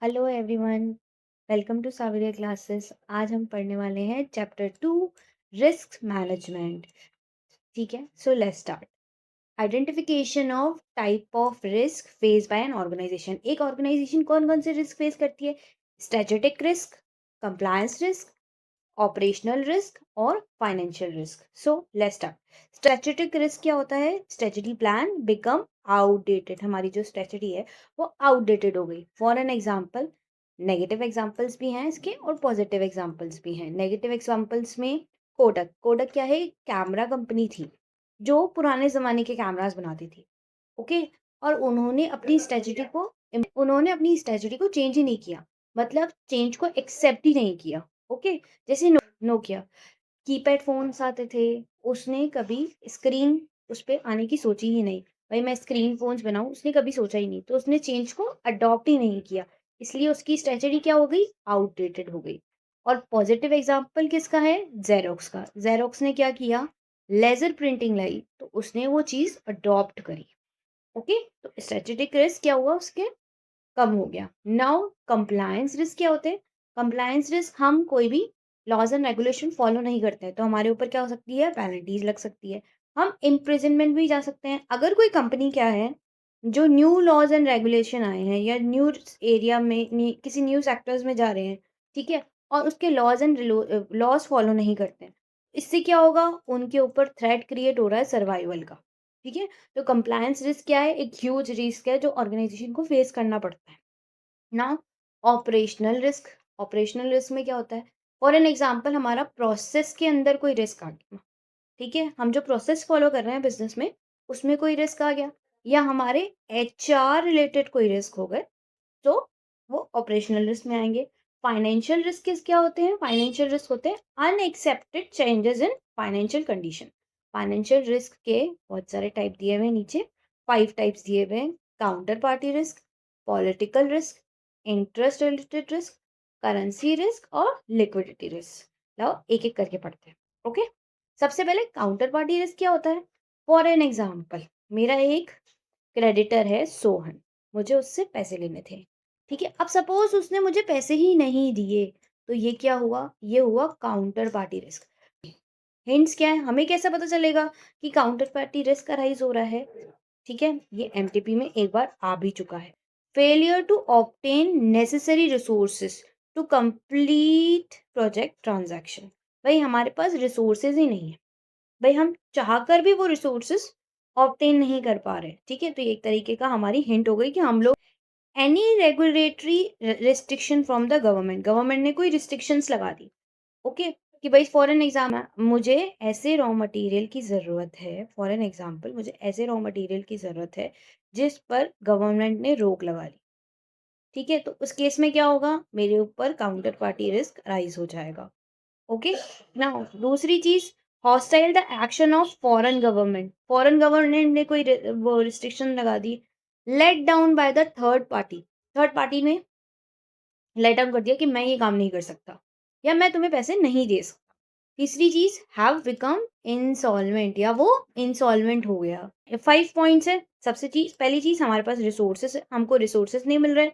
Hello everyone, welcome to सावरिया classes. आज हम पढ़ने वाले हैं चैप्टर 2, रिस्क मैनेजमेंट। ठीक है, so let's start. Identification of type of risk face by an organisation. एक ऑर्गेनाइजेशन कौन कौन से रिस्क फेस करती है? Strategic risk, compliance risk, operational risk और financial risk. So let's start. Strategic risk क्या होता है? Strategy plan become outdated. हमारी जो स्ट्रेटेजी है वो आउटडेटेड हो गई। For an example, negative examples भी हैं इसके और पॉजिटिव एग्जांपल्स भी हैं। नेगेटिव एग्जांपल्स में कोडक। कोडक क्या है? कैमरा कंपनी थी जो पुराने जमाने के कैमरास बनाती थी। ओके। और उन्होंने अपनी स्ट्रेटजी को चेंज ही नहीं किया। मतलब चेंज को एक्सेप्ट ही नहीं किया। ओके। जैसे नोकिया, कीपैड फोन्स आते थे, उसने कभी स्क्रीन उस पे आने की सोची ही नहीं। भाई मैं स्क्रीन फोन्स बनाऊं, उसने कभी सोचा ही नहीं, तो उसने चेंज को अडॉप्ट ही नहीं किया। इसलिए उसकी स्ट्रेटजी क्या हो गई? आउटडेटेड हो गई। और पॉजिटिव एग्जांपल किसका है? जेरोक्स का। जेरोक्स ने क्या किया? लेजर प्रिंटिंग लाई, तो उसने वो चीज अडॉप्ट करी। ओके। तो स्ट्रेटेजिक रिस्क क्या हुआ? उसके कम हो गया। नाउ कंप्लायंस रिस्क क्या होते हैं? कंप्लायंस रिस्क, हम कोई भी लॉज एंड रेगुलेशन फॉलो नहीं करते हैं तो हमारे ऊपर क्या हो सकती है? पेनल्टीज लग सकती है। हम इम्प्रिजनमेंट भी जा सकते हैं। अगर कोई कंपनी क्या है जो न्यू लॉज एंड रेगुलेशन आए हैं या न्यू एरिया में किसी न्यू सेक्टर्स में जा रहे हैं, ठीक है, और उसके लॉज एंड लॉज फॉलो नहीं करते हैं, इससे क्या होगा? उनके ऊपर थ्रेट क्रिएट हो रहा है सर्वाइवल का। ठीक है। तो कंप्लायंस रिस्क क्या है? एक ह्यूज रिस्क है जो ऑर्गेनाइजेशन को फेस करना पड़ता है ना। Operational risk. ऑपरेशनल रिस्क में क्या होता है? फॉर एन एग्जांपल, हमारा प्रोसेस के अंदर कोई रिस्क आ गया। ठीक है, हम जो प्रोसेस फॉलो कर रहे हैं बिजनेस में, उसमें कोई रिस्क आ गया, या हमारे एचआर रिलेटेड कोई रिस्क हो गए, तो वो ऑपरेशनल रिस्क में आएंगे। फाइनेंशियल रिस्क किस क्या होते हैं? फाइनेंशियल रिस्क होते हैं unaccepted changes in financial condition. Financial risk के बहुत सारे टाइप दिए हुए हैं नीचे। 5 टाइप्स दिए हुए हैं। Counter party risk, political risk, interest related risk, currency risk और लिक्विडिटी रिस्क। लाओ एक एक करके पढ़ते हैं। ओके। सबसे पहले काउंटर पार्टी रिस्क क्या होता है? फॉर एन एग्जाम्पल, मेरा एक क्रेडिटर है सोहन, मुझे उससे पैसे लेने थे। ठीक है, अब सपोज उसने मुझे पैसे ही नहीं दिए, तो ये क्या हुआ? ये हुआ काउंटर पार्टी रिस्क। हिंट्स क्या है? हमें कैसे पता चलेगा कि काउंटर पार्टी रिस्क अराइज हो रहा है? ठीक है, ये एमटीपी में एक बार आ भी चुका है। Failure to obtain necessary resources to complete project transaction. भाई हमारे पास रिसोर्सेज ही नहीं है। भाई हम चाहकर भी वो रिसोर्सेज ऑब्टेन नहीं कर पा रहे। ठीक है, तो ये एक तरीके का हमारी हिंट हो गई कि हम लोग any regulatory restriction from the government, government ने कोई रिस्ट्रिक्शंस लगा दी। ओके। कि भाई फॉर एन एग्जाम, मुझे ऐसे रॉ मटेरियल की ज़रूरत है, फॉर एन एग्जाम्पल मुझे ऐसे रॉ मटेरियल की ज़रूरत है जिस पर गवर्नमेंट ने रोक लगा ली। ठीक है, तो उस केस में क्या होगा? मेरे ऊपर काउंटर पार्टी रिस्क राइज हो जाएगा। ओके। नाउ दूसरी चीज, hostile the action of foreign government. Foreign government ने कोई वो रिस्ट्रिक्शन लगा दी। Let down by the third party. Third party ने लेट डाउन कर दिया कि मैं ये काम नहीं कर सकता या मैं तुम्हें पैसे नहीं दे सकता। तीसरी चीज, हैव बिकम इंसॉल्वेंट, या वो इंसॉल्वेंट हो गया। 5 पॉइंट्स है। सबसे चीज, पहली चीज, हमारे पास रिसोर्सेस, हमको रिसोर्सेस नहीं मिल रहे।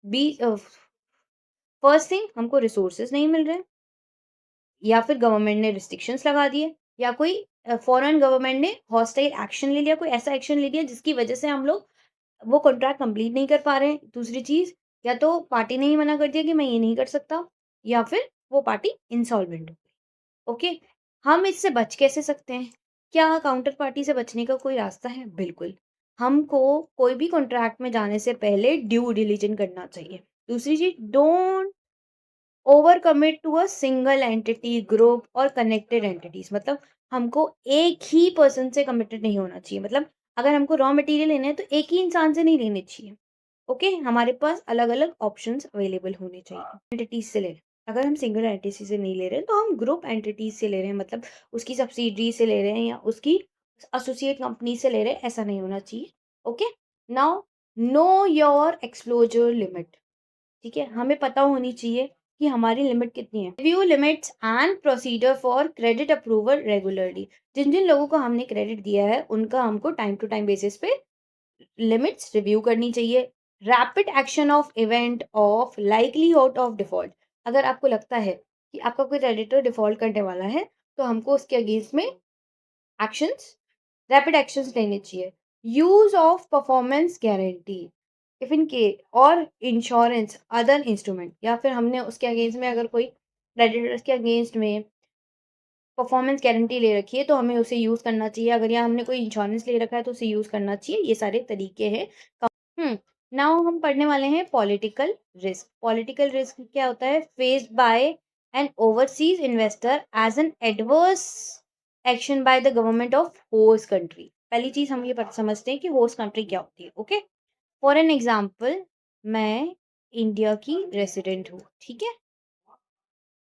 बी फर्स्ट थिंग, हमको रिसोर्सेस नहीं मिल रहे, या फिर गवर्नमेंट ने रिस्ट्रिक्शंस लगा दिए, या कोई फॉरेन गवर्नमेंट ने हॉस्टाइल एक्शन ले लिया, कोई ऐसा एक्शन ले लिया जिसकी वजह से हम लोग वो कॉन्ट्रैक्ट कंप्लीट नहीं कर पा रहे हैं। दूसरी चीज, या तो पार्टी ने ही मना कर दिया कि मैं ये नहीं कर सकता, या फिर वो पार्टी इंसॉल्वेंट हो गई। ओके। हम इससे बच कैसे सकते हैं? क्या काउंटर पार्टी से बचने का कोई रास्ता है? बिल्कुल। हमको कोई भी कॉन्ट्रैक्ट में जाने से पहले ड्यू डिलिजेंस करना चाहिए। दूसरी चीज, don't over commit to a single entity, group और कनेक्टेड एंटिटीज। मतलब हमको एक ही पर्सन से कमिटेड नहीं होना चाहिए। मतलब अगर हमको रॉ मटेरियल लेना है तो एक ही इंसान से नहीं लेने चाहिए। ओके, हमारे पास अलग अलग ऑप्शंस अवेलेबल होने चाहिए। एंटिटीज से ले रहे हैं, अगर हम सिंगल एंटिटी से नहीं ले रहे हैं तो हम ग्रुप एंटिटीज से ले रहे हैं, मतलब उसकी सब्सिडरी से ले रहे हैं या उसकी एसोसिएट कंपनी से ले रहे हैं, ऐसा नहीं होना चाहिए। Okay. Now, know your एक्सप्लोजर limit. ठीक है, हमें पता होनी चाहिए कि हमारी लिमिट कितनी है। Review limits and procedure for credit approval regularly. जिन जिन लोगों को हमने क्रेडिट दिया है उनका हमको टाइम टू टाइम बेसिस पे लिमिट्स रिव्यू करनी चाहिए। Rapid action of event of likelihood of default. अगर आपको लगता है कि आपका कोई क्रेडिटर डिफॉल्ट करने वाला है, तो हमको उसके अगेंस्ट में एक्शंस रैपिड एक्शंस लेने चाहिए। Use of performance guarantee if in के और इंश्योरेंस अदर इंस्ट्रूमेंट, या फिर हमने उसके अगेंस्ट में अगर कोई क्रेडिटर्स के अगेंस्ट में परफॉर्मेंस गारंटी ले रखी है, तो हमें उसे यूज़ करना चाहिए। अगर यहाँ हमने कोई इंश्योरेंस ले रखा है, तो उसे यूज़ करना चाहिए। ये सारे तरीके हैं। हुँ, नाउ हम पढ़ने वाले हैं पॉलिटिकल रिस्क। पॉलिटिकल रिस्क क्या होता है? Faced by an overseas investor as an adverse action by the government of host country. पहली चीज़ हम ये समझते हैं कि होस्ट कंट्री क्या होती है, ओके? फॉर एन एग्ज़ाम्पल, मैं इंडिया की रेज़िडेंट हूँ, ठीक है?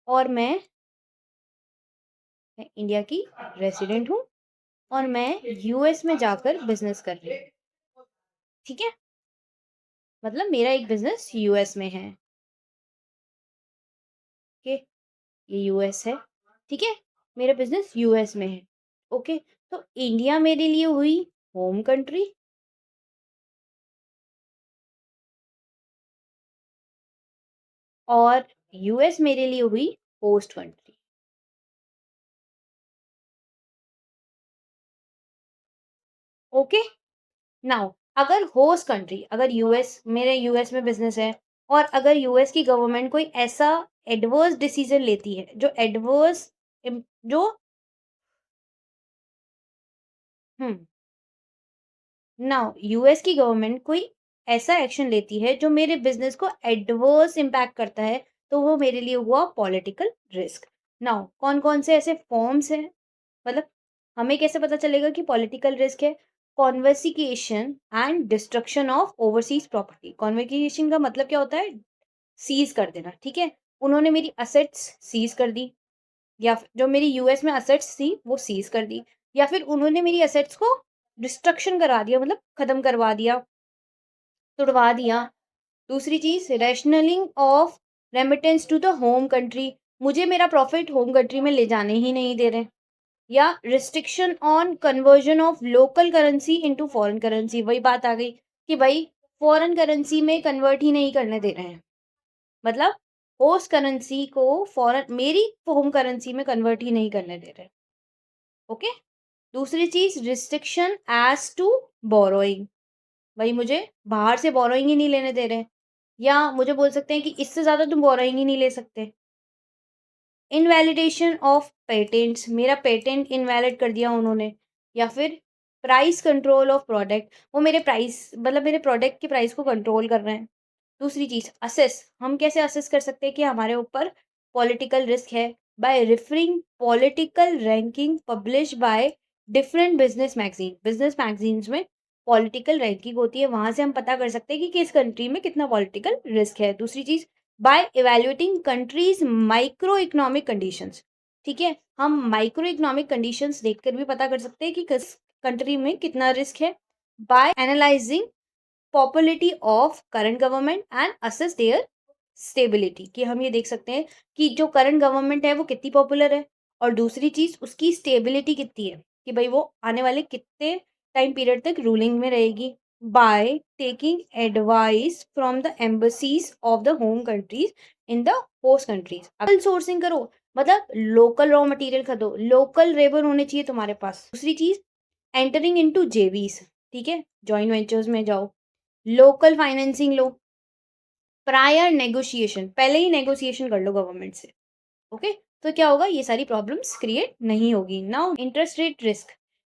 और मैं इंडिया की रेज़िडेंट हूँ और मैं यूएस में जाकर बिज़नेस कर रही हूँ, ठीक है? मतलब मेरा एक बिज़नेस यूएस में है, ओके? ये यूएस है, ठीक है? मेरा बिज़नेस यूएस में है, ओके? तो इंडिया मेरे लिए हुई होम कंट्री और यूएस मेरे लिए हुई होस्ट कंट्री, ओके? नाउ अगर होस्ट कंट्री, अगर यूएस, मेरे यूएस में बिज़नेस है और अगर यूएस की गवर्नमेंट कोई ऐसा एडवर्स डिसीज़न लेती है, जो एडवर्स इम जो हुँ। नाउ यूएस की गवर्नमेंट कोई ऐसा एक्शन लेती है जो मेरे बिजनेस को एडवर्स इम्पैक्ट करता है, तो वो मेरे लिए हुआ पॉलिटिकल रिस्क। नाउ कौन कौन से ऐसे फॉर्म्स हैं, मतलब हमें कैसे पता चलेगा कि पॉलिटिकल रिस्क है? Confiscation and destruction of overseas property. Confiscation का मतलब क्या होता है? सीज कर देना, ठीक है? उन्होंने मेरी असेट्स सीज कर दी, या जो मेरी यूएस में असेट्स थी वो सीज कर दी, या फिर उन्होंने मेरी असेट्स को डिस्ट्रक्शन करा दिया, मतलब खत्म करवा दिया, तुड़वा दिया। दूसरी चीज, rationing of remittance to the home country, मुझे मेरा प्रॉफिट होम कंट्री में ले जाने ही नहीं दे रहे। या restriction on conversion of local currency into foreign currency, वही बात आ गई कि भाई फॉरेन करेंसी में कन्वर्ट ही नहीं करने दे रहे हैं, मतलब होस्ट करेंसी को फॉरेन मेरी होम करेंसी में कन्वर्ट ही नहीं करने दे रहे, ओके? दूसरी चीज, रिस्ट्रिक्शन एज टू बोरोइंग, भाई मुझे बाहर से बोरोइंग ही नहीं लेने दे रहे, या मुझे बोल सकते हैं कि इससे ज़्यादा तुम बोरोइंग ही नहीं ले सकते। इनवैलिडेशन ऑफ पेटेंट्स, मेरा पेटेंट इनवैलिड कर दिया उन्होंने। या फिर प्राइस कंट्रोल ऑफ प्रोडक्ट, वो मेरे प्राइस, मतलब मेरे प्रोडक्ट के प्राइस को कंट्रोल कर रहे हैं। दूसरी चीज़, असेस, हम कैसे असेस कर सकते हैं कि हमारे ऊपर पॉलिटिकल रिस्क है? Bye referring political ranking publish by different business magazines में पॉलिटिकल रैंकिंग होती है, वहां से हम पता कर सकते हैं कि किस कंट्री में कितना पॉलिटिकल रिस्क है। दूसरी चीज, by evaluating countries micro economic conditions, ठीक है? हम माइक्रो इकोनॉमिक कंडीशंस देखकर भी पता कर सकते हैं कि किस कंट्री में कितना रिस्क है। By analysing popularity of current government and assess their stability, कि हम ये देख सकते हैं कि जो करंट गवर्नमेंट है वो कितनी पॉपुलर है, और दूसरी चीज उसकी स्टेबिलिटी कितनी है, कि भाई वो आने वाले कितने टाइम पीरियड तक रूलिंग में रहेगी। By taking advice from the embassies of the home countries in the host countries. Local sourcing करो, मतलब लोकल रॉ मटेरियल खरीदो, लोकल लेबर होने चाहिए तुम्हारे पास। दूसरी चीज, एंटरिंग इनटू जेवीज, ठीक है? जॉइंट वेंचर्स में जाओ, लोकल फाइनेंसिंग लो, प्रायर नेगोशिएशन, पहले ही नेगोशिएशन कर लो गवर्नमेंट से, ओके? तो क्या होगा? ये सारी प्रॉब्लम्स क्रिएट नहीं होगी। Now interest rate risk,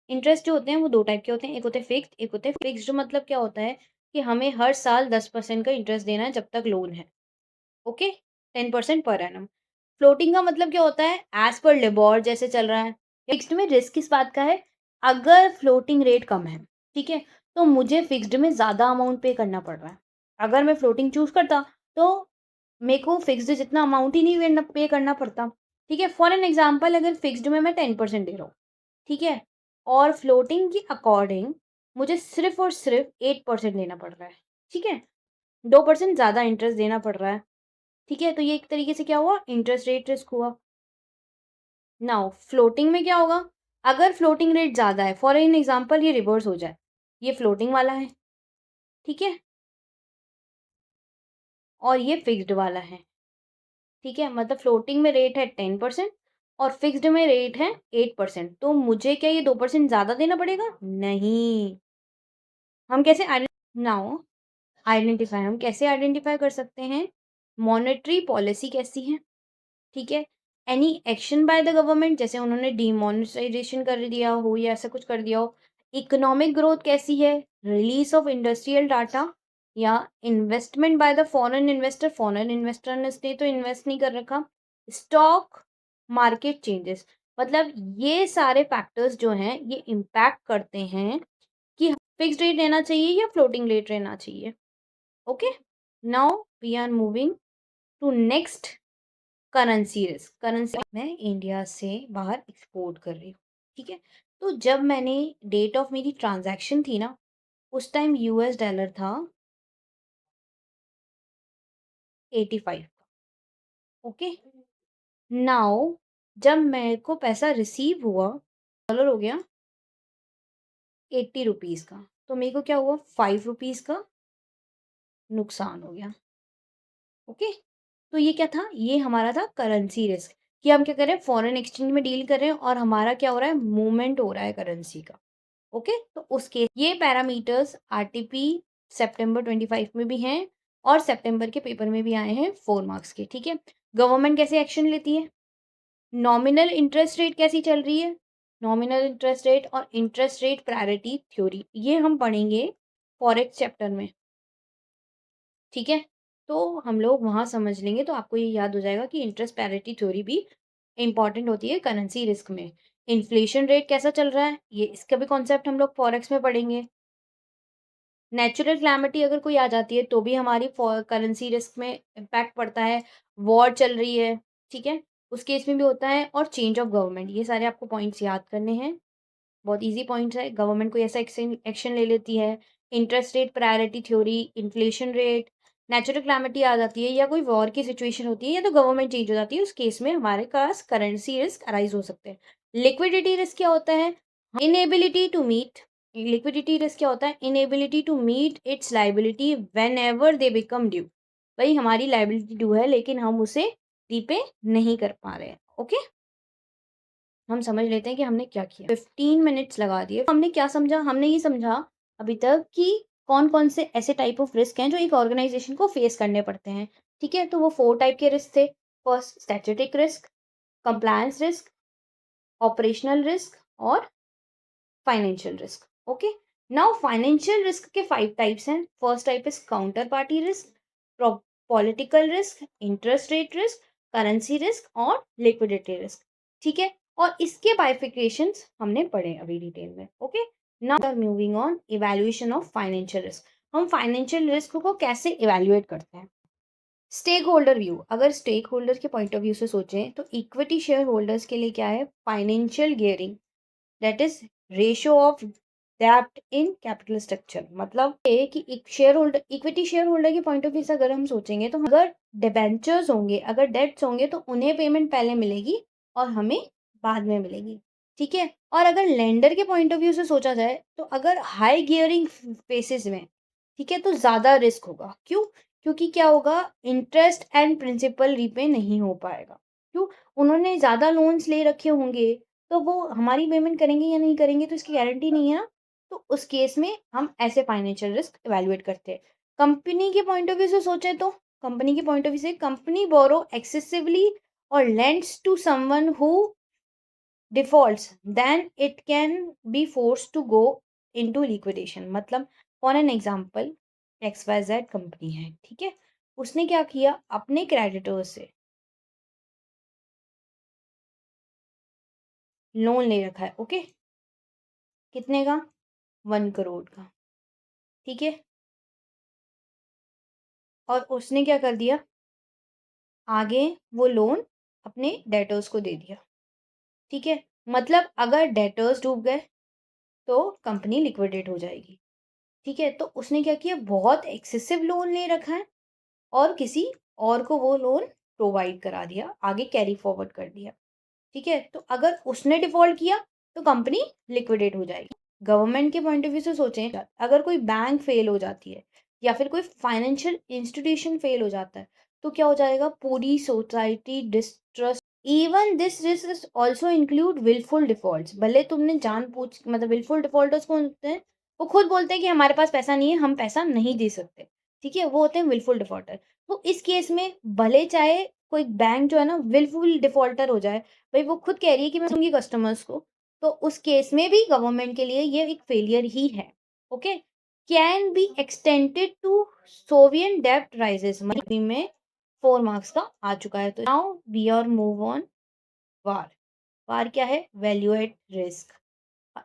interest जो होते हैं वो दो टाइप के होते हैं, एक होते हैं फिक्स्ड, एक होते हैं फिक्स्ड। जो मतलब क्या होता है कि हमें हर साल 10% का इंटरेस्ट देना है जब तक लोन है, ओके? 10% per annum. फ्लोटिंग का मतलब क्या होता है? एज पर लिबोर जैसे चल रहा है। फिक्स्ड में रिस्क किस बात का है? अगर फ्लोटिंग रेट कम है, ठीक है, तो मुझे फिक्स्ड में ज़्यादा अमाउंट पे करना पड़ रहा है। अगर मैं फ्लोटिंग चूज़ करता, तो मेरे को फिक्स्ड जितना अमाउंट ही नहीं पे करना पड़ता, ठीक है? फॉर एन एग्ज़ाम्पल, अगर फिक्स्ड में मैं 10% दे रहा हूँ, ठीक है? और फ्लोटिंग के अकॉर्डिंग मुझे सिर्फ़ और सिर्फ़ 8% देना पड़ रहा है, ठीक है? 2% ज़्यादा इंटरेस्ट देना पड़ रहा है, ठीक है? तो ये एक तरीके से क्या हुआ? इंटरेस्ट रेट रिस्क हुआ। नाउ फ्लोटिंग में क्या होगा? अगर फ्लोटिंग रेट ज़्यादा है, फॉर एन एग्ज़ाम्पल ये रिवर्स हो जाए, ये फ्लोटिंग वाला है, ठीक है? और ये फिक्स्ड वाला है, ठीक है? मतलब फ्लोटिंग में रेट है 10% और फिक्स्ड में रेट है 8%। तो मुझे क्या ये 2% ज़्यादा देना पड़ेगा? नहीं। हम कैसे नाउ आइडेंटिफ़ाई हम कैसे आइडेंटिफ़ाई कर सकते हैं? मॉनेटरी पॉलिसी कैसी है, ठीक है? Any action by the government, जैसे उन्होंने डिमोनेटाइजेशन कर दिया हो या ऐसा कुछ कर दिया हो। इकोनॉमिक ग्रोथ कैसी है? रिलीज़ ऑफ इंडस्ट्रियल डाटा या investment by the foreign investor ने तो इन्वेस्ट नहीं कर रखा। स्टॉक मार्केट चेंजेस, मतलब ये सारे फैक्टर्स जो हैं ये इम्पैक्ट करते हैं कि फिक्स्ड रेट रहना चाहिए या फ्लोटिंग रेट रहना चाहिए। Okay, now we are moving to next, currency risk. Currency मैं इंडिया से बाहर एक्सपोर्ट कर रही हूँ, ठीक है? तो जब मैंने डेट ऑफ मेरी ट्रांजैक्शन थी ना, उस टाइम यूएस डॉलर था 85 का। ओके, नाउ जब मेरे को पैसा रिसीव हुआ, डॉलर हो गया 80 रुपीज़ का, तो मेरे को क्या हुआ, 5 रुपीज़ का नुकसान हो गया। ओके, तो ये क्या था, ये हमारा था करेंसी रिस्क, कि हम क्या कर रहे हैं, फॉरेन एक्सचेंज में डील कर रहे हैं और हमारा क्या हो रहा है, मूवमेंट हो रहा है करेंसी का। ओके, तो उसके ये पैरामीटर्स आरटीपी सितंबर 25 में भी हैं और सितंबर के पेपर में भी आए हैं 4 मार्क्स के, ठीक है? गवर्नमेंट कैसे एक्शन लेती है, नॉमिनल इंटरेस्ट रेट कैसी चल रही है, नॉमिनल इंटरेस्ट रेट और इंटरेस्ट रेट प्रायोरिटी थ्योरी, ये हम पढ़ेंगे फॉरेक्स चैप्टर में, ठीक है? तो हम लोग वहाँ समझ लेंगे, तो आपको ये याद हो जाएगा कि इंटरेस्ट पैरिटी थ्योरी भी इम्पॉर्टेंट होती है करेंसी रिस्क में। इन्फ्लेशन रेट कैसा चल रहा है, ये इसका भी कॉन्सेप्ट हम लोग फॉरेक्स में पढ़ेंगे। नेचुरल कैलामिटी अगर कोई आ जाती है तो भी हमारी करेंसी रिस्क में इम्पैक्ट पड़ता है। वॉर चल रही है, ठीक है? उस केस में भी होता है, और चेंज ऑफ गवर्नमेंट, ये सारे आपको पॉइंट्स याद करने हैं। बहुत ईज़ी पॉइंट्स है, गवर्नमेंट कोई ऐसा एक्शन एक्शन ले लेती है, interest rate priority theory, inflation rate, natural calamity आ जाती है या कोई वॉर की सिचुएशन होती है या तो गवर्नमेंट चेंज हो जाती है, उस केस में हमारे पास करेंसी रिस्क अराइज़ हो सकते हैं। लिक्विडिटी रिस्क क्या होता है? Inability to meet, liquidity risk क्या होता है? Inability to meet its liability whenever they become due. भई हमारी लायबिलिटी ड्यू है लेकिन हम उसे रीपे नहीं कर पा रहे हैं। ओके? हम समझ लेते हैं कि हमने क्या किया। 15 मिनट्स लगा दिए। हमने क्या समझा? हमने ये समझा अभी तक कि कौन-कौन से ऐसे टाइप ऑफ रिस्क हैं जो एक ऑर्गेनाइज़ेशन को फेस करने पड़ते हैं। ठीक है? तो वो 4 टाइप के रिस्क थे। First statutory risk, compliance risk, operational risk और financial risk. Okay? Now financial risk के 5 टाइप्स हैं। First type is counterparty risk, pro political risk, interest rate risk, currency risk और लिक्विडिटी रिस्क। ठीक है? और इसके बाइफिकेशंस हमने पढ़े अभी डिटेल में। Okay? Now we are moving on evaluation of financial risk. हम फाइनेंशियल रिस्क को कैसे इवैल्यूएट करते हैं? स्टेक होल्डर व्यू, अगर स्टेक होल्डर के पॉइंट ऑफ व्यू से सोचें तो इक्विटी शेयर होल्डर्स के लिए क्या है? Financial gearing, that is ratio of डेब्ट इन कैपिटल स्ट्रक्चर। मतलब ये कि एक share holder, equity share holder के पॉइंट ऑफ व्यू से अगर हम सोचेंगे तो अगर डिबेंचर्स होंगे, अगर डेट्स होंगे तो उन्हें पेमेंट पहले मिलेगी और हमें बाद में मिलेगी। ठीक है? और अगर लेंडर के पॉइंट ऑफ व्यू से सोचा जाए तो अगर हाई गियरिंग फेसेस में, ठीक है, तो ज़्यादा रिस्क होगा। क्यों? क्योंकि क्या होगा, इंटरेस्ट एंड प्रिंसिपल रीपे नहीं हो पाएगा। क्यों? उन्होंने ज़्यादा लोन्स ले रखे होंगे, तो वो हमारी पेमेंट करेंगे या नहीं करेंगे तो इसकी गारंटी नहीं है ना। तो उस केस में हम ऐसे फाइनेंशियल रिस्क इवैल्यूएट करते हैं। कंपनी के पॉइंट ऑफ व्यू से सोचें तो कंपनी के पॉइंट ऑफ व्यू से कंपनी बोरो एक्सेसिवली और lends to someone who defaults, then it can be forced to go into liquidation. मतलब for an example, XYZ company है, ठीक है? उसने क्या किया, अपने क्रेडिटर्स से लोन ले रखा है। ओके, कितने का? 1 करोड़ का, ठीक है? और उसने क्या कर दिया, आगे वो लोन अपने डेटर्स को दे दिया। ठीक है? मतलब अगर डेटर्स डूब गए तो कंपनी लिक्विडेट हो जाएगी। ठीक है? तो उसने क्या किया, बहुत एक्सेसिव लोन ले रखा है और किसी और को वो लोन प्रोवाइड करा दिया, आगे कैरी फॉरवर्ड कर दिया। ठीक है? तो अगर उसने डिफ़ॉल्ट किया तो कंपनी लिक्विडेट हो जाएगी। गवर्नमेंट के पॉइंट ऑफ व्यू से सोचें, अगर कोई बैंक फेल हो जाती है या फिर कोई फाइनेंशियल इंस्टीट्यूशन फेल हो जाता है, तो क्या हो जाएगा? पूरी society distrust. Even this risk is also include wilful defaults. भले तुमने जानबूझ मतलब विलफुल डिफॉल्टर्स कौन होते हैं? वो खुद बोलते हैं कि हमारे पास पैसा नहीं है, हम पैसा नहीं दे सकते। ठीक है? वो होते हैं विलफुल डिफॉल्टर। तो इस केस में भले चाहे कोई बैंक जो है ना विलफुल डिफॉल्टर हो जाए, भई वो खुद कह रही है कि मैं दूँगी कस्टमर्स को, तो उस केस में भी गवर्नमेंट के लिए ये एक फेलियर ही है। Okay? Can be extended to sovereign डेब्ट राइजेस में 4 मार्क्स का आ चुका है। तो now we are move on VaR. VaR क्या है? Value at risk.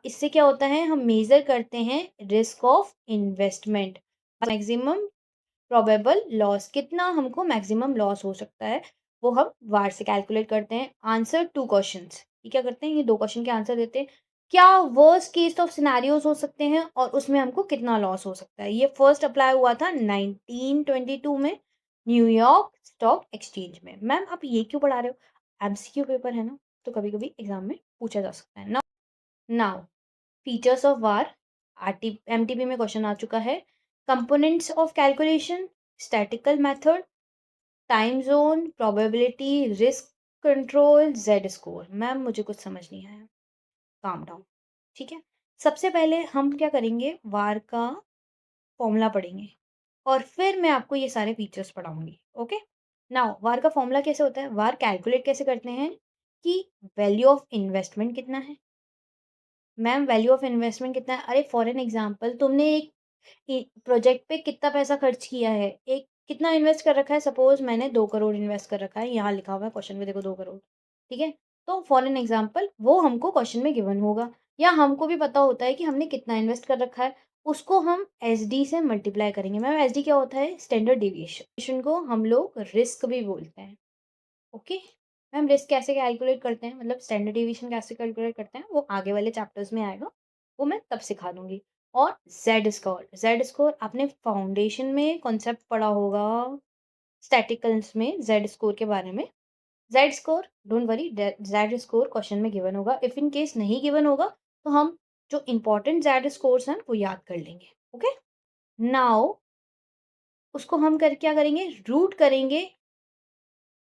इससे क्या होता है? हम मेजर करते हैं risk of investment, maximum probable loss, कितना हमको मैक्सिमम लॉस हो सकता है, वो हम वार से कैलकुलेट करते हैं। Answer 2 questions. ये क्या करते हैं? ये 2 क्वेश्चन के आंसर देते हैं। क्या वर्स्ट केस ऑफ सिनेरियोज हो सकते हैं और उसमें हमको कितना लॉस हो सकता है? ये फर्स्ट अप्लाई हुआ था 1922 में न्यूयॉर्क स्टॉक एक्सचेंज में। मैम आप ये क्यों पढ़ा रहे हो? एमसीक्यू पेपर है ना, तो कभी-कभी एग्जाम में पूछा जा सकता है। Now features of war. RT MTB में क्वेश्चन आ चुका है। Components of calculation, statistical method, time zone, probability, risk control, Z score. Ma'am मुझे कुछ समझ नहीं आया, काम डाउन। ठीक है? सबसे पहले हम क्या करेंगे? वार का फॉर्मूला पढ़ेंगे और फिर मैं आपको ये सारे फीचर्स पढ़ाऊँगी। ओके? नाउ वार का फॉर्मूला कैसे होता है? वार कैलकुलेट कैसे करते हैं कि वैल्यू ऑफ इन्वेस्टमेंट कितना है? मैम वैल्यू ऑफ इन्वेस्टमेंट कितना है? अरे फॉर एन एग्ज़ाम्पल तुमने एक प्रोजेक्ट पे कितना पैसा खर्च किया है? एक कितना इन्वेस्ट कर रखा है? सपोज़ मैंने 2 करोड़ इन्वेस्ट कर रखा है, यहाँ लिखा हुआ है क्वेश्चन में देखो 2 करोड़, ठीक है? तो फॉर एन एग्ज़ाम्पल वो हमको क्वेश्चन में गिवन होगा या हमको भी पता होता है कि हमने कितना इन्वेस्ट कर रखा है, उसको हम एसडी से मल्टीप्लाई करेंगे। मैम एसडी क्या होता है? स्टैंडर्ड डेविएशन को हम लोग रिस्क भी बोलते हैं। ओके? मैम रिस्क कैसे कैलकुलेट करते हैं? मतलब स्टैंडर्ड डेविएशन कैसे कैलकुलेट करते हैं? वो आगे वाले चैप्टर्स में आएगा, वो मैं तब सिखा दूँगी। और ज़ेड स्कोर आपने फाउंडेशन में कॉन्सेप्ट पढ़ा होगा, स्टैटिकल्स में ज़ेड स्कोर के बारे में। Z score don't worry, Z score question में गिवन होगा। इफ इन केस नहीं गिवन होगा, तो हम जो इम्पोर्टेंट ज़ेड स्कोर्स हैं, वो याद कर लेंगे। ओके? नाउ उसको हम कर क्या करेंगे? रूट करेंगे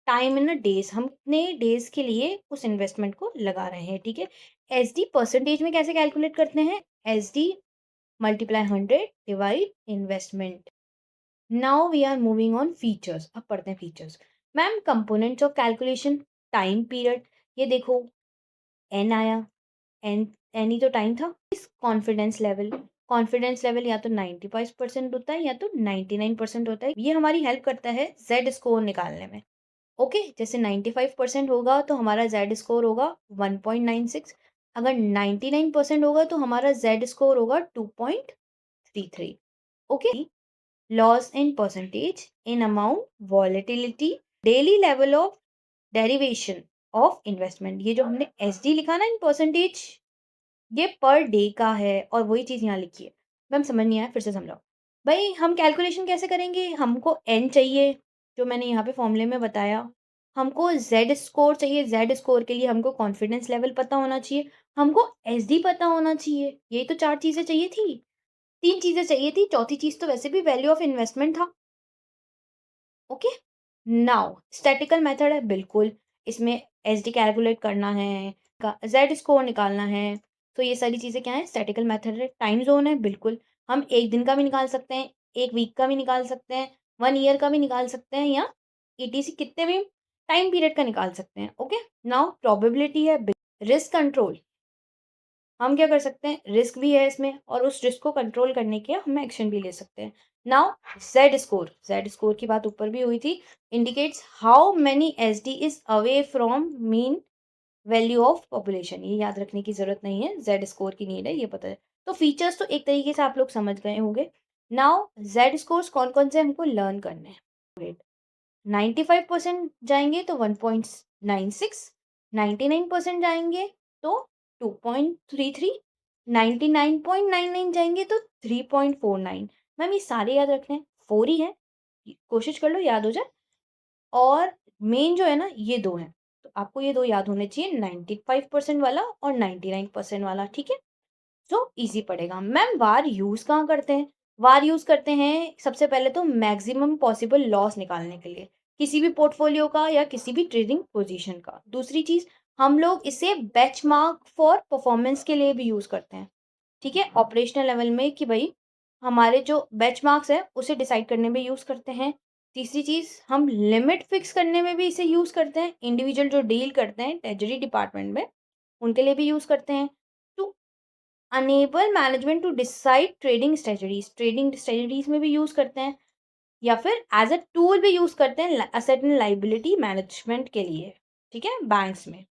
टाइम इन डेज़, हम कितने डेज़ के लिए उस इन्वेस्टमेंट को लगा रहे हैं, ठीक है? एसडी परसेंटेज में कैसे कैलकुलेट करते हैं? SD multiply 100 divide investment. Now we are moving on features. अब पढ़ते हैं features. Ma'am components of calculation, time period, ये देखो एन आया, एन एन ही तो टाइम था। इस कॉन्फिडेंस लेवल या तो 95% होता है या तो 99% होता है। ये हमारी हेल्प करता है जेड स्कोर निकालने में। ओके, जैसे 95% होगा तो हमारा जेड स्कोर होगा 1.96। अगर 99% होगा तो हमारा जेड स्कोर होगा 2.33। Okay, loss in percentage, in amount, volatility, daily level of derivation of investment. ये जो हमने एस डी लिखा ना इन परसेंटेज, ये पर डे का है और वही चीज़ यहाँ लिखी है। मैम समझ नहीं आया, फिर से समझाओ। भाई हम कैलकुलेशन कैसे करेंगे? हमको एन चाहिए, जो मैंने यहाँ पे फॉर्मूले में बताया। हमको जेड स्कोर चाहिए, जेड स्कोर के लिए हमको कॉन्फिडेंस लेवल पता होना चाहिए, हमको एसडी पता होना चाहिए। यही तो 4 चीज़ें चाहिए थी। 3 चीज़ें चाहिए थी, चौथी चीज़ तो वैसे भी वैल्यू ऑफ इन्वेस्टमेंट था। ओके? नाउ स्टैटिकल मेथड है बिल्कुल, इसमें एसडी कैलकुलेट करना है, का जेड स्कोर निकालना है, तो ये सारी चीज़ें क्या हैं? स्टैटिकल मेथड है। टाइम ज़ोन है बिल्कुल, हम 1 दिन का भी निकाल सकते हैं, 1 वीक का भी निकाल सकते हैं, 1 ईयर का भी निकाल सकते हैं या ईटीसी कितने भी टाइम पीरियड का निकाल सकते हैं। ओके? नाउ प्रोबेबिलिटी है, रिस्क कंट्रोल, हम क्या कर सकते हैं? रिस्क भी है इसमें और उस रिस्क को कंट्रोल करने के हम एक्शन भी ले सकते हैं। नाउ जेड स्कोर की बात ऊपर भी हुई थी, indicates how many SD is away from mean value of population. ये याद रखने की जरूरत नहीं है, जेड स्कोर की नीड है, ये पता है। तो फीचर्स तो एक तरीके से आप लोग समझ गए होंगे। नाउ जेड स्कोर्स कौन कौन से हमको लर्न करने हैं? 95% जाएँगे तो 1.96, 99% जाएँगे तो 2.33, 99.99 जाएँगे तो 3.49। मैम ये सारे याद रखने हैं, 4 ही हैं, कोशिश कर लो याद हो जाए। और मेन जो है ना ये 2 हैं, तो आपको ये 2 याद होने चाहिए, 95% वाला और 99% वाला, ठीक है? सो ईज़ी पड़ेगा। मैम वार यूज़ कहाँ करते हैं? वार यूज़ करते हैं सबसे पहले तो मैक्सिमम पॉसिबल लॉस निकालने के लिए, किसी भी पोर्टफोलियो का या किसी भी ट्रेडिंग पोजीशन का। दूसरी चीज़, हम लोग इसे बेंचमार्क फॉर परफॉर्मेंस के लिए भी यूज़ करते हैं, ठीक है? ऑपरेशनल लेवल में कि भई हमारे जो बेंचमार्क्स हैं, उसे डिसाइड करने में यूज़ करते हैं। तीसरी चीज़, हम लिमिट फिक्स करने में भी इसे यूज़ करते हैं। इंडिविजुअल जो डील करते हैं ट्रेज़री डिपार्टमेंट में, उनके लिए भी यूज़ करते हैं। To enable management to decide trading strategies में भी यूज़ करते हैं, या फिर एज़ अ टूल भी यूज़ करते हैं एसेट एंड लायबिलिटी मैनेजमेंट के लिए, ठीक है? बैंक्स में।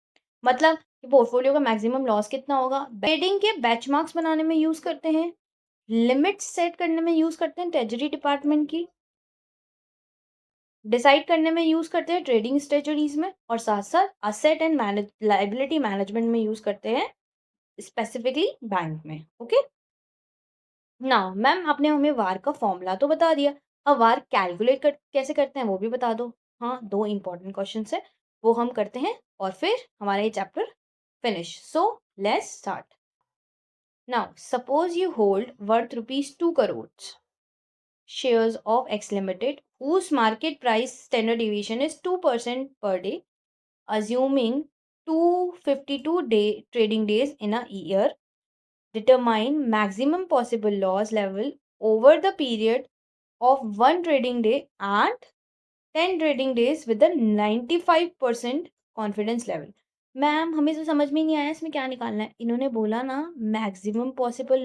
मतलब कि पोर्टफोलियो का मैक्सिमम लॉस कितना होगा, ट्रेडिंग के बेंचमार्क्स बनाने में यूज़ करते हैं, लिमिट्स सेट करने में यूज़ करते हैं ट्रेज़री डिपार्टमेंट की, डिसाइड करने में यूज़ करते हैं ट्रेडिंग स्ट्रेटजीज में, और साथ-साथ एसेट एंड लायबिलिटी मैनेजमेंट में यूज़ करते हैं स्पेसिफिकली बैंक में, ओके? ना मैम, आपने हमें वार का फॉर्मूला तो बता दिया, अब वार कैलकुलेट कैसे करते हैं वो भी बता दो। हाँ, 2 इंपॉर्टेंट क्वेश्चंस है, वो हम करते हैं और फिर हमारा ये chapter finish. So let's start. Now suppose you hold worth rupees 2 crore shares of X Limited whose market price standard deviation is 2% per day, assuming 252 trading days in a year. Determine maximum possible loss level over the period of 1 trading day and 10 trading days with a 95% confidence level. Ma'am, हमें तो समझ में ही नहीं आया इसमें क्या निकालना है। इन्होंने बोला ना maximum possible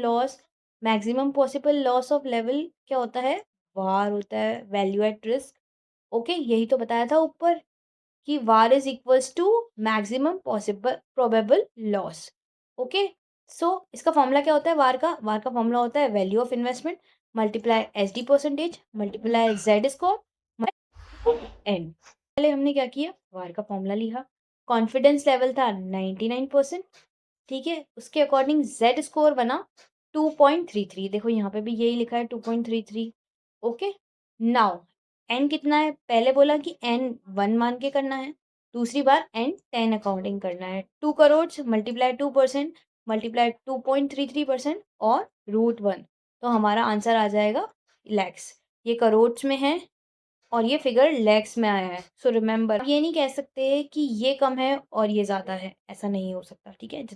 loss of level क्या होता है, वार होता है, वैल्यू एट रिस्क। ओके, यही तो बताया था ऊपर कि VaR is equals to maximum possible probable loss. Okay, so इसका फॉर्मूला क्या होता है, वार का फॉर्मूला होता है value of investment multiply S D percentage multiply Z score N. पहले हमने क्या किया, वार का फॉर्मूला लिखा, कॉन्फिडेंस लेवल था 99%, ठीक है? उसके अकॉर्डिंग जेड स्कोर बना 2.33, देखो यहाँ पे भी यही लिखा है 2.33। ओके, नाउ एन कितना है, पहले बोला कि एन 1 मान के करना है, दूसरी बार एन 10 अकाउंटिंग करना है। 2 करोड़ मल्टीप्लाई 2% मल्टीप्लाई 2.33% और √1, तो हमारा आंसर आ जाएगा लैक्स। ये करोड़ में है और ये फिगर लैक्स में आया है। सो रिमेंबर, ये नहीं कह सकते कि ये कम है और ये ज़्यादा है, ऐसा नहीं हो सकता, ठीक है?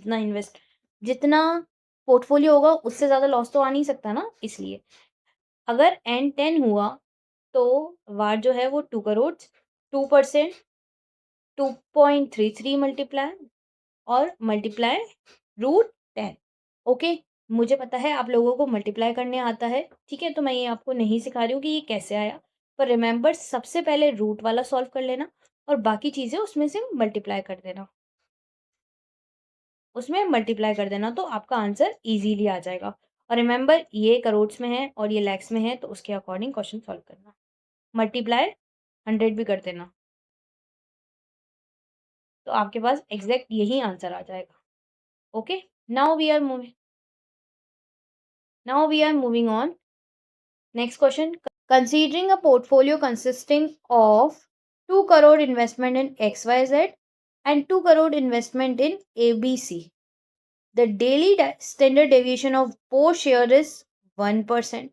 जितना पोर्टफोलियो होगा उससे ज़्यादा लॉस तो आ नहीं सकता ना, इसलिए। अगर एन 10 हुआ तो वार जो है वो 2 करोड़, 2% 2.33 मल्टीप्लाई और मल्टीप्लाई √10। ओके, मुझे पता है आप लोगों को मल्टीप्लाई करने आता है, ठीक है? तो मैं ये आपको नहीं सिखा रही हूँ कि ये कैसे आया, पर रिमेंबर सबसे पहले रूट वाला सॉल्व कर लेना और बाकी चीज़ें उसमें मल्टीप्लाई कर देना तो आपका आंसर ईज़िली आ जाएगा। और रिमेंबर, ये करोड़्स में है और ये लैक्स में है, तो उसके अकॉर्डिंग क्वेश्चन सॉल्व करना। मल्टीप्लाई 100 भी कर देना, तो आपके पास एग्ज़ैक्ट यही आंसर आ जाएगा। Okay, now we are moving now we are moving on. Next question, considering a portfolio consisting of 2 crore investment in XYZ and 2 crore investment in ABC. The daily standard deviation of both share is 1%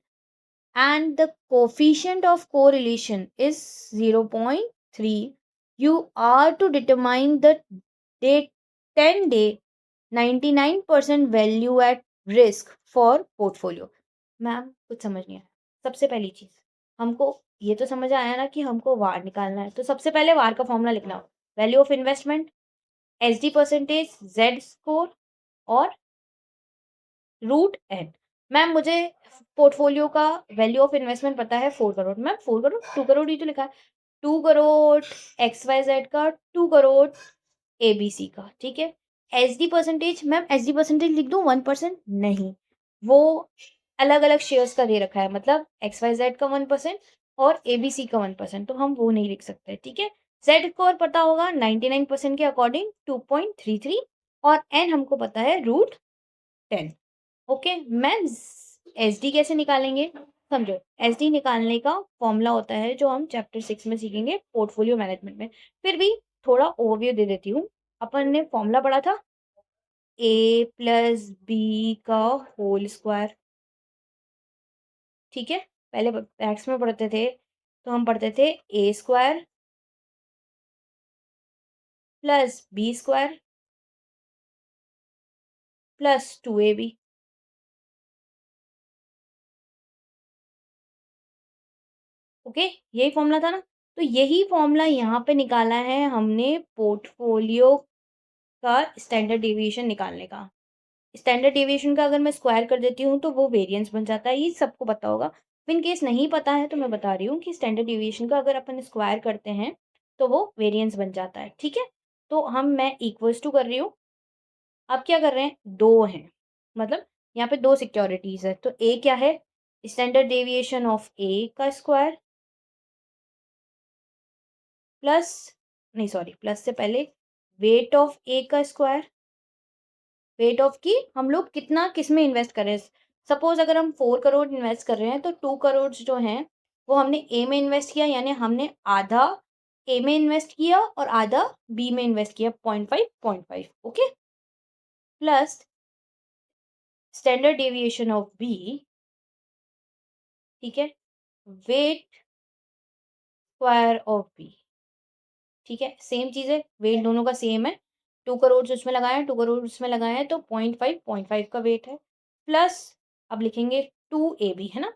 and the coefficient of correlation is 0.3. You are to determine the day 10-day 99% value at risk for portfolio. Ma'am, कुछ समझ नहीं आया। सबसे पहली चीज़, हमको ये तो समझ आया ना कि हमको वार निकालना है, तो सबसे पहले वार का फॉर्मूला लिखना, value of investment, SD percentage, Z score और √n। मैम, मुझे पोर्टफोलियो का वैल्यू ऑफ इन्वेस्टमेंट पता है 4 करोड़। मैम 4 करोड़, 2 करोड़ ही तो लिखा है। 2 करोड़ XYZ का, 2 करोड़ ABC का, ठीक है? SD percentage, ma'am SD percentage लिख दूँ 1%? नहीं, वो अलग-अलग शेयर्स का दे रखा है, मतलब XYZ का 1% और ABC का 1%, तो हम वो नहीं लिख सकते, ठीक है? जेड स्कोर पता होगा 99% के अकॉर्डिंग 2.33 और एन हमको पता है √10। ओके मैम, एसडी कैसे निकालेंगे, समझो। एसडी निकालने का फॉर्मूला होता है जो हम चैप्टर 6 में सीखेंगे पोर्टफोलियो मैनेजमेंट में। फिर भी थोड़ा ओवरव्यू दे देती हूँ। अपन ने फॉर्मूला पढ़ा था A + B का होल स्क्वायर, ठीक है? पहले मैथ्स में पढ़ते थे, तो हम पढ़ते थे A square plus B square plus 2ab। Okay, यही फ़ॉर्मूला था ना? तो यही फ़ॉर्मूला यहाँ पे निकाला है हमने पोर्टफ़ोलियो का स्टैंडर्ड डेविएशन निकालने का। स्टैंडर्ड डेविएशन का अगर मैं स्क्वायर कर देती हूँ तो वो वेरिएंस बन जाता है, ये सबको पता होगा। इन केस नहीं पता है तो मैं बता रही हूँ कि स्टैंडर्ड डेविएशन का अगर अपन स्क्वायर करते हैं तो वो वेरिएंस बन जाता है, ठीक है? तो मैं इक्वल्स टू कर रही हूँ। अब क्या कर रहे हैं? 2 हैं, मतलब यहाँ पे 2 सिक्योरिटीज़ है, तो ए क्या है? स्टैंडर्ड डेविएशन ऑफ ए का स्क्वायर प्लस, नहीं सॉरी, प्लस से पहले वेट ऑफ ए का स्क्वायर। वेट ऑफ की हम लोग कितना किस में इन्वेस्ट कर रहे हैं। सपोज अगर हम 4 करोड़ इन्वेस्ट कर रहे हैं तो 2 करोड़ जो हैं वो हमने ए में इन्वेस्ट किया, यानी हमने आधा ए में इन्वेस्ट किया और आधा बी में इन्वेस्ट किया, 0.5 okay. Plus standard deviation of B, ठीक है, वेट स्क्वायर ऑफ बी, ठीक है, सेम चीज़ है, वेट दोनों का सेम है। 2 करोड़ उसमें लगाए हैं, 2 करोड़ उसमें लगाए हैं, तो 0.5 का वेट है। प्लस अब लिखेंगे 2ab, है ना?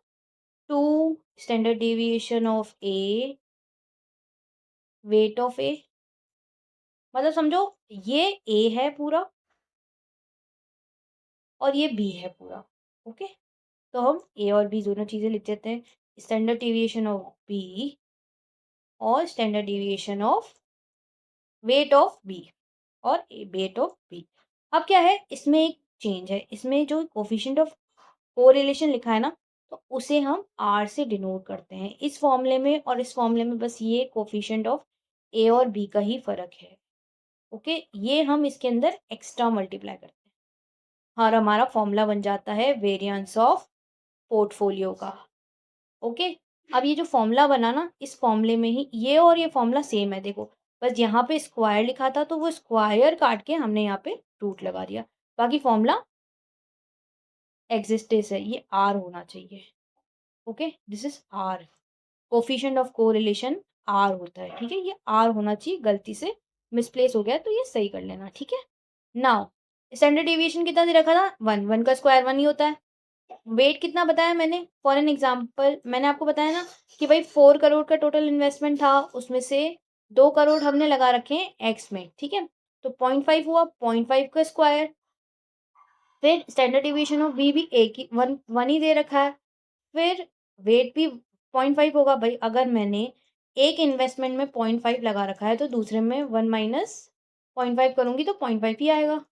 2 standard deviation of A, weight of A, मतलब समझो ये ए है पूरा और ये बी है पूरा, ओके? तो हम ए और बी दोनों चीज़ें लिख देते हैं। स्टैंडर्ड डेविएशन ऑफ बी और standard deviation of weight of B और वेट ऑफ बी। अब क्या है, इसमें एक चेंज है, इसमें जो कोफिशिएंट ऑफ कोरिलेशन लिखा है ना, तो उसे हम आर से डिनोट करते हैं इस फॉर्मूले में, और इस फॉर्मूले में बस ये कोफिशिएंट ऑफ ए और बी का ही फर्क है, ओके? ये हम इसके अंदर एक्स्ट्रा मल्टीप्लाई करते हैं और हमारा फॉर्मूला बन जाता है वेरिएंस ऑफ पोर्टफोलियो का, ओके? अब ये जो फॉर्मूला बना ना, इस फॉर्मूले में ही ये और ये फॉर्मूला सेम है, देखो, बस यहाँ पे स्क्वायर लिखा था तो वो स्क्वायर काट के हमने यहाँ पे रूट लगा दिया, बाकी फॉर्मूला एग्जिस्टेंस है, ये आर होना चाहिए, okay? This is R, coefficient of correlation R होता है, ठीक है? ये आर होना चाहिए, गलती से मिसप्लेस हो गया तो ये सही कर लेना, ठीक है? नाउ स्टैंडर्ड डेविएशन कितना दे रखा था? 1, 1 का स्क्वायर 1 ही होता है। वेट कितना बताया मैंने? फॉर एन एग्जांपल मैंने आपको बताया ना कि भाई 4 करोड़ का टोटल इन्वेस्टमेंट था, उसमें से 2 करोड़ हमने लगा रखे हैं एक्स में, ठीक है? तो 0.5 हुआ, 0.5 का स्क्वायर, फिर स्टैंडर्ड डेविएशन ऑफ बी भी एक ही 1 1 ही दे रखा है, फिर वेट भी 0.5 होगा। भाई अगर मैंने एक इन्वेस्टमेंट में 0.5 लगा रखा है तो दूसरे में 1 माइनस 0.5 करूँगी तो 0.5 ही आएगा।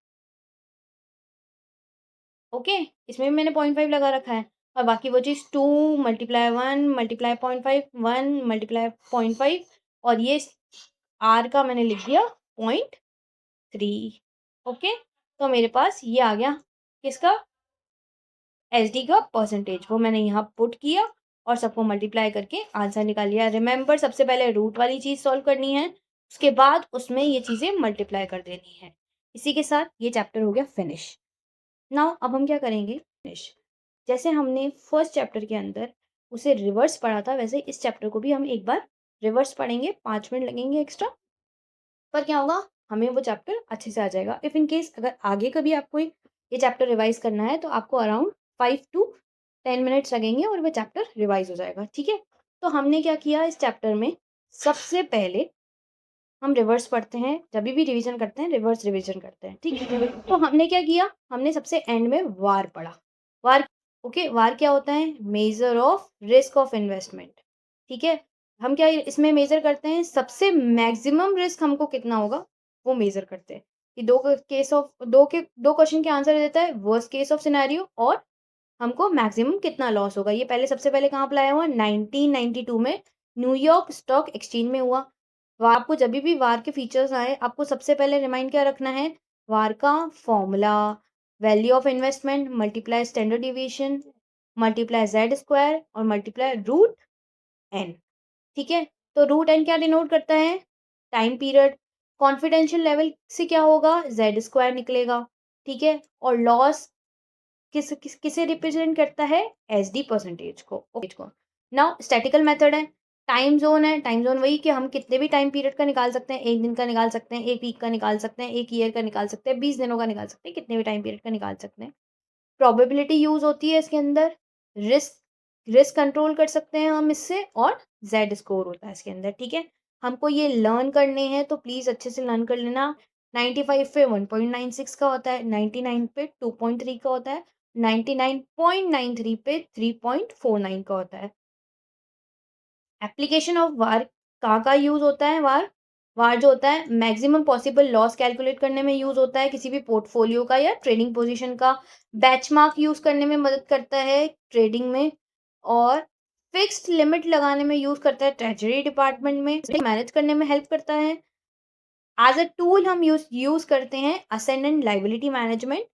ओके? इसमें भी मैंने 0.5 लगा रखा है और बाकी वो चीज़ 2 मल्टीप्लाई 1 मल्टीप्लाई 0.5 1 मल्टीप्लाई 0.5 और ये आर का मैंने लिख दिया 0.3, ओके? तो मेरे पास ये आ गया किसका? एसडी का परसेंटेज, वो मैंने यहाँ पुट किया और सबको मल्टीप्लाई करके आंसर निकाल लिया। रिमेंबर सबसे पहले रूट वाली चीज़ सॉल्व करनी है, उसके बाद उसमें ये चीज़ें मल्टीप्लाई कर देनी है। इसी के साथ ये चैप्टर हो गया फिनिश। नाउ अब हम क्या करेंगे? फिनिश। जैसे हमने फर्स्ट चैप्टर के अंदर उसे रिवर्स पढ़ा था, वैसे इस चैप्टर को भी हम एक बार रिवर्स पढ़ेंगे, 5 मिनट लगेंगे एक्स्ट्रा। पर क्या होगा, हमें वो चैप्टर अच्छे से आ जाएगा। इफ़ इन केस अगर आगे कभी आपको ये चैप्टर रिवाइज़ करना है तो आपको अराउंड 5 टू 10 मिनट्स लगेंगे और वो चैप्टर रिवाइज़ हो जाएगा, ठीक है? तो हमने क्या किया इस चैप्टर में, सबसे पहले हम रिवर्स पढ़ते हैं, जभी भी रिवीजन करते हैं रिवर्स रिवीजन करते हैं, ठीक है? तो हमने क्या किया, हमने सबसे एंड में वार पढ़ा। वार, ओके, वार क्या होता है? Measure of risk of investment, ठीक है? हम क्या इसमें मेजर करते हैं, सबसे मैक्सिमम रिस्क हमको कितना होगा वो मेजर करते हैं कि दो क्वेश्चन के आंसर देता है, वर्स्ट केस ऑफ सिनेरियो और हमको मैक्सिमम कितना लॉस होगा। ये पहले सबसे पहले कहाँ अप्लाई हुआ? 1992 में न्यूयॉर्क स्टॉक एक्सचेंज में हुआ। आपको जभी भी वार के फीचर्स आए, आपको सबसे पहले रिमाइंड क्या रखना है? वार का formula, value of investment multiply standard deviation multiply Z square और मल्टीप्लाई रूट एन, ठीक है? तो रूट एन क्या डिनोट करता है? Time period. कॉन्फिडेंशियल लेवल से क्या होगा? जेड स्क्वायर निकलेगा, ठीक है? और लॉस किसे रिप्रेजेंट करता है? एसडी परसेंटेज को। नाउ स्टैटिकल मेथड है, टाइम ज़ोन है, टाइम ज़ोन वही कि हम कितने भी टाइम पीरियड का निकाल सकते हैं, 1 दिन का निकाल सकते हैं, 1 वीक का निकाल सकते हैं, 1 ईयर का निकाल सकते हैं, 20 दिनों का निकाल सकते हैं, कितने भी टाइम पीरियड का निकाल सकते हैं। प्रोबेबिलिटी यूज़ होती है इसके अंदर, रिस्क रिस्क कंट्रोल कर सकते हैं हम इससे, और ज़ेड स्कोर होता है इसके अंदर, ठीक है? हमको ये लर्न करने हैं तो प्लीज़ अच्छे से लर्न कर लेना। 95 पे 1.96 का होता है, 99 पे 2.3 का होता है, 99.93 पे 3.49 का होता है। एप्लीकेशन ऑफ वार कहाँ-कहाँ यूज़ होता है वार? वार जो होता है मैक्सिमम पॉसिबल लॉस कैलकुलेट करने में यूज़ होता है किसी भी पोर्टफोलियो का या ट्रेडिंग पोज़ीशन का। बेंचमार्क यूज़ करने में मदद करता है ट्रेडिंग में, और फिक्स्ड लिमिट लगाने में यूज़ करता है ट्रेज़री डिपार्टमेंट में। मैनेज करने में हेल्प करता है। एज़ अ टूल हम यूज़ करते हैं asset and liability management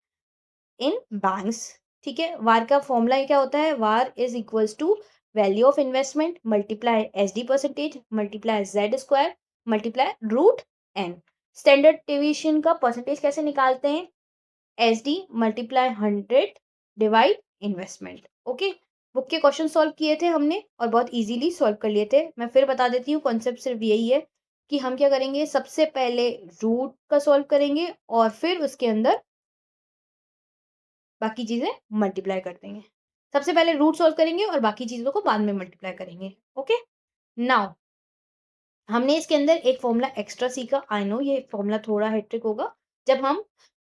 in banks, ठीक है? वार का फॉर्मूला क्या होता है? VaR is equals to value of investment multiply SD percentage multiply Z square multiply root N. Standard deviation का परसेंटेज कैसे निकालते हैं? SD multiply 100 divide investment. Okay, book के क्वेश्चन सॉल्व किए थे हमने और बहुत इजीली सॉल्व कर लिए थे। मैं फिर बता देती हूँ, कॉन्सेप्ट सिर्फ यही है कि हम क्या करेंगे, सबसे पहले रूट का सॉल्व करेंगे और फिर उसके अंदर बाकी चीज़ें मल्टीप्लाई कर देंगे। सबसे पहले रूट सॉल्व करेंगे और बाकी चीज़ों को बाद में मल्टीप्लाई करेंगे। ओके? नाउ हमने इसके अंदर एक फ़ॉर्मूला एक्स्ट्रा सीखा। आई नो ये फ़ॉर्मूला थोड़ा हेक्टिक होगा। जब हम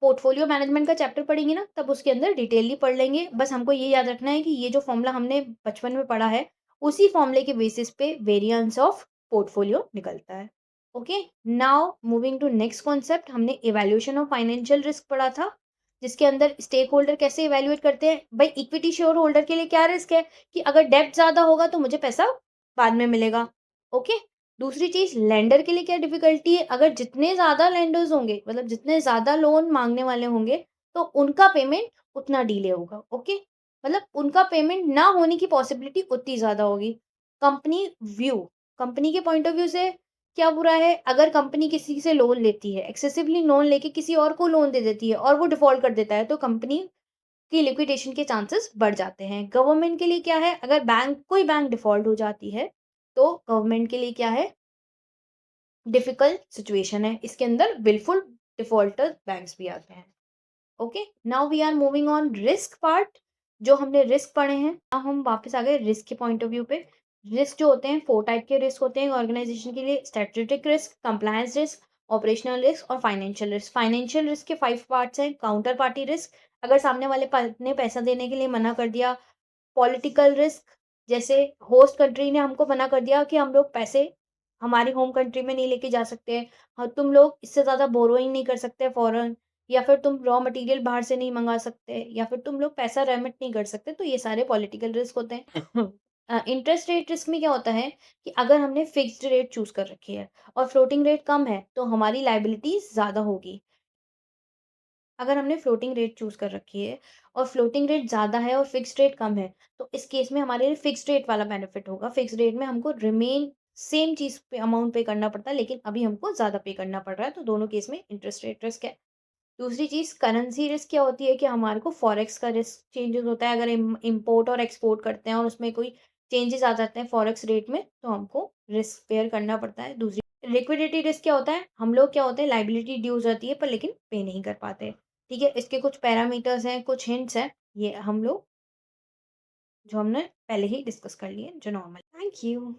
पोर्टफोलियो मैनेजमेंट का चैप्टर पढ़ेंगे ना, तब उसके अंदर डिटेलली पढ़ लेंगे। बस हमको ये याद रखना है कि ये जो फ़ॉर्मूला हमने बचपन में पढ़ा है, उसी फ़ॉर्मूले के बेसिस पे वेरिएंस ऑफ पोर्टफोलियो निकलता है। Okay? Now moving to next concept, हमने इवैल्यूएशन ऑफ फाइनेंशियल रिस्क पढ़ा था, जिसके अंदर स्टेक होल्डर कैसे इवैल्यूएट करते हैं। भाई इक्विटी शेयर होल्डर के लिए क्या रिस्क है कि अगर डेब्ट ज़्यादा होगा तो मुझे पैसा बाद में मिलेगा। ओके? दूसरी चीज़, लेंडर के लिए क्या डिफ़िकल्टी है, अगर जितने ज़्यादा लेंडर्स होंगे, मतलब जितने ज़्यादा लोन माँगने वाले होंगे, तो उनका पेमेंट उतना डिले होगा, ओके? मतलब उनका पेमेंट ना होने की पॉसिबिलिटी उतनी ज़्यादा होगी। कंपनी व्यू, कंपनी के पॉइंट ऑफ व्यू से क्या बुरा है, अगर कंपनी किसी से लोन लेती है, एक्सेसिवली लोन लेके किसी और को लोन दे देती है और वो डिफ़ॉल्ट कर देता है, तो कंपनी की लिक्विडेशन के चांसेस बढ़ जाते हैं। गवर्नमेंट के लिए क्या है, अगर कोई बैंक डिफ़ॉल्ट हो जाती है, तो गवर्नमेंट के लिए क्या है, डिफिकल्ट सिचुएशन है। इसके अंदर विलफुल डिफॉल्टर बैंक्स भी आते हैं। Okay, now we are moving on risk part. जो हमने रिस्क पढ़े हैं, अब हम वापस आ गए रिस्क के पॉइंट ऑफ व्यू पे। रिस्क जो होते हैं, 4 टाइप के रिस्क होते हैं ऑर्गेनाइजेशन के लिए: strategic risk, compliance risk, operational risk और फाइनेंशियल रिस्क। फाइनेंशियल रिस्क के 5 पार्ट्स हैं। काउंटर पार्टी रिस्क, अगर सामने वाले ने पैसा देने के लिए मना कर दिया। पॉलिटिकल रिस्क, जैसे होस्ट कंट्री ने हमको मना कर दिया कि हम लोग पैसे हमारी होम कंट्री में नहीं लेके जा सकते, हाँ, तुम लोग इससे ज़्यादा बोरोइंग नहीं कर सकते फॉरेन, या फिर तुम रॉ मटेरियल बाहर से नहीं मंगा सकते, या फिर तुम लोग पैसा रेमिट नहीं कर सकते, तो ये सारे पॉलिटिकल रिस्क होते हैं। इंटरेस्ट रेट रिस्क में क्या होता है कि अगर हमने फिक्स्ड रेट चूज कर रखी है और फ्लोटिंग रेट कम है, तो हमारी लाइबिलिटी ज़्यादा होगी। अगर हमने फ्लोटिंग रेट चूज़ कर रखी है और फ्लोटिंग रेट ज़्यादा है और फिक्स्ड रेट कम है, तो इस केस में हमारे लिए फिक्स्ड रेट वाला बेनिफिट होगा। फिक्स्ड रेट में हमको रिमेन सेम चीज़ पे अमाउंट पे करना पड़ता है, लेकिन अभी हमको ज़्यादा पे करना पड़ रहा है, तो दोनों केस में इंटरेस्ट रेट रिस्क है। दूसरी चीज़ करेंसी रिस्क क्या होती है कि हमारे को फॉरेक्स का रिस्क चेंजेस होता है। अगर इम्पोर्ट और एक्सपोर्ट करते हैं और उसमें कोई चेंजेस आ जाते हैं फॉरेक्स रेट में, तो हमको रिस्क बेयर करना पड़ता है। दूसरी लिक्विडिटी रिस्क क्या होता है, हम लोग क्या होते हैं, लाइबिलिटी ड्यू हो जाती है पर लेकिन पे नहीं कर पाते। ठीक है, इसके कुछ पैरामीटर्स हैं, कुछ हिंट्स हैं, ये हम लोग जो हमने पहले ही डिस्कस कर लिए, जो नॉर्मल। Thank you.